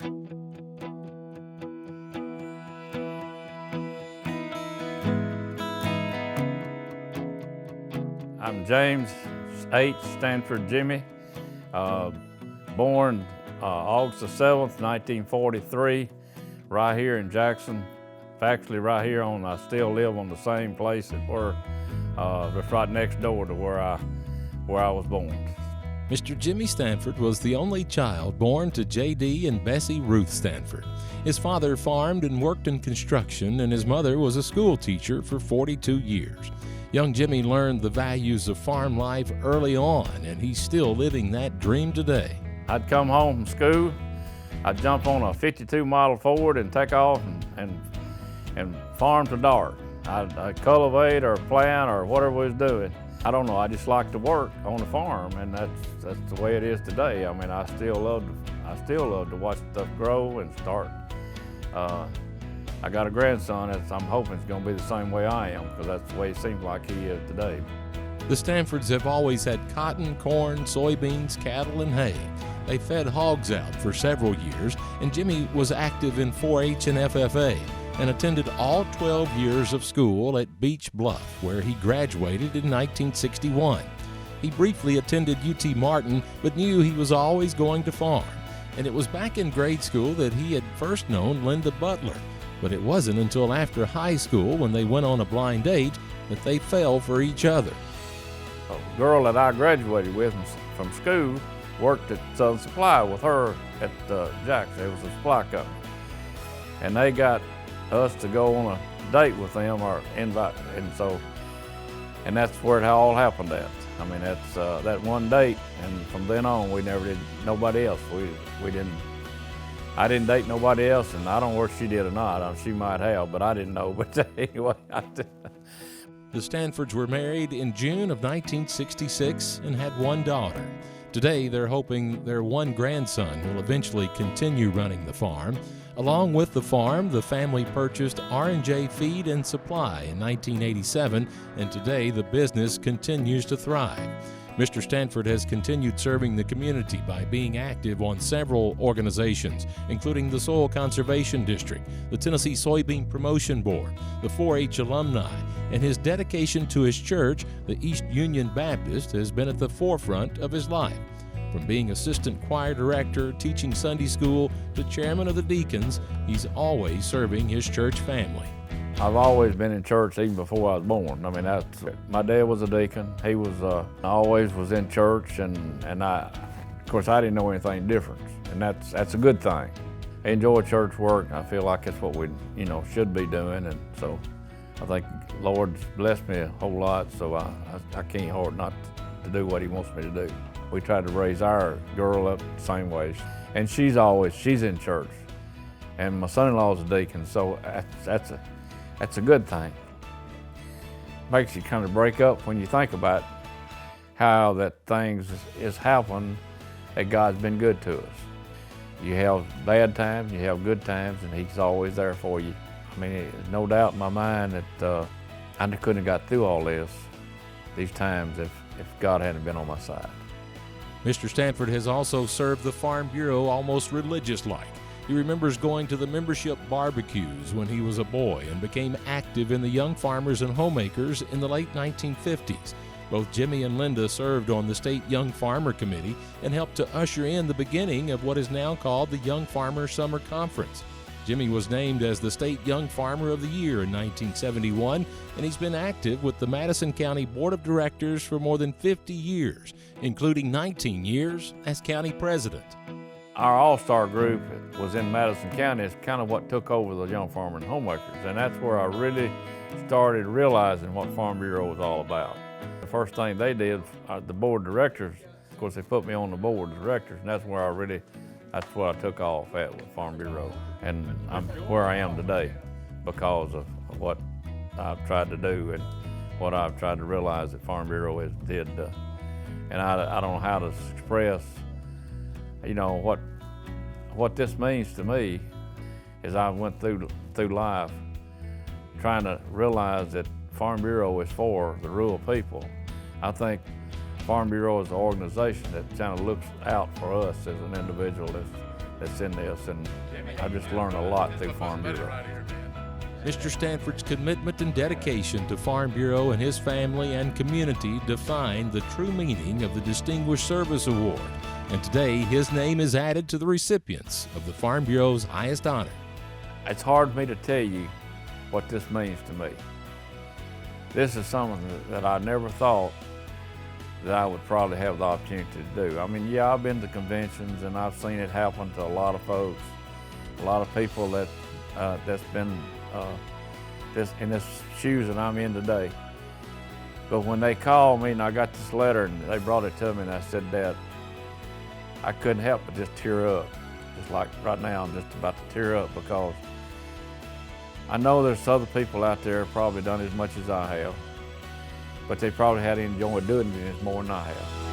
I'm James H. Stanford Jimmy, born August the 7th, 1943, right here in Jackson. Actually right here I still live on the same place that we're just right next door to where I was born. Mr. Jimmy Stanford was the only child born to J.D. and Bessie Ruth Stanford. His father farmed and worked in construction, and his mother was a school teacher for 42 years. Young Jimmy learned the values of farm life early on, and he's still living that dream today. I'd come home from school, I'd jump on a 52 model Ford and take off and farm to dark. I'd cultivate or plant or whatever we was doing. I don't know, I just like to work on the farm, and that's the way it is today. I mean, I still love to watch stuff grow and start. I got a grandson that I'm hoping is going to be the same way I am, because that's the way it seems like he is today. The Stanfords have always had cotton, corn, soybeans, cattle, and hay. They fed hogs out for several years, and Jimmy was active in 4-H and FFA and attended all 12 years of school at Beach Bluff, where he graduated in 1961. He briefly attended UT Martin, but knew he was always going to farm. And it was back in grade school that he had first known Linda Butler. But it wasn't until after high school, when they went on a blind date, that they fell for each other. A girl that I graduated with from school worked at Southern Supply with her at Jackson. It was a supply company. And they got us to go on a date with them or invite, and that's where it all happened at. I mean, that's that one date, and from then on we never did nobody else. I didn't date nobody else, and I don't know if she did or not. She might have, but I didn't know. But anyway, I did. The Stanfords were married in June of 1966 and had one daughter. Today, they're hoping their one grandson will eventually continue running the farm. Along with the farm, the family purchased R&J Feed and Supply in 1987, and today the business continues to thrive. Mr. Stanford has continued serving the community by being active on several organizations, including the Soil Conservation District, the Tennessee Soybean Promotion Board, the 4-H alumni, and his dedication to his church, the East Union Baptist, has been at the forefront of his life. From being assistant choir director, teaching Sunday school, to chairman of the deacons, he's always serving his church family. I've always been in church even before I was born. I mean, my dad was a deacon. He was always was in church, and of course, I didn't know anything different, and that's a good thing. I enjoy church work. I feel like it's what we should be doing, and so I think the Lord's blessed me a whole lot. So I can't hard not to do what He wants me to do. We tried to raise our girl up the same way, and she's in church, and my son-in-law's a deacon, so that's a good thing. Makes you kind of break up when you think about how that things is happening, that God's been good to us. You have bad times, you have good times, and He's always there for you. I mean, there's no doubt in my mind that I couldn't have got through all these times if God hadn't been on my side. Mr. Stanford has also served the Farm Bureau almost religious-like. He remembers going to the membership barbecues when he was a boy and became active in the Young Farmers and Homemakers in the late 1950s. Both Jimmy and Linda served on the State Young Farmer Committee and helped to usher in the beginning of what is now called the Young Farmer Summer Conference. Jimmy was named as the State Young Farmer of the Year in 1971, and he's been active with the Madison County Board of Directors for more than 50 years, including 19 years as county president. Our all-star group was in Madison County. It's kind of what took over the Young Farmer and Homemakers, and that's where I really started realizing what Farm Bureau was all about. The first thing they did, the board of directors, of course they put me on the board of directors, and that's what I took off at with Farm Bureau. And I'm where I am today because of what I've tried to do and what I've tried to realize that Farm Bureau did. And I don't know how to express, what this means to me is I went through life trying to realize that Farm Bureau is for the rural people. I think Farm Bureau is an organization that kind of looks out for us as an individual that's in this, and I just learned a lot through Farm Bureau. Mr. Stanford's commitment and dedication to Farm Bureau and his family and community define the true meaning of the Distinguished Service Award. And today, his name is added to the recipients of the Farm Bureau's highest honor. It's hard for me to tell you what this means to me. This is something that I never thought that I would probably have the opportunity to do. I mean, yeah, I've been to conventions and I've seen it happen to a lot of folks, a lot of people that's been in this shoes that I'm in today. But when they called me and I got this letter and they brought it to me and I said, Dad, I couldn't help but just tear up. Just like right now, I'm just about to tear up because I know there's other people out there probably done as much as I have, but they probably had enjoyed doing it more than I have.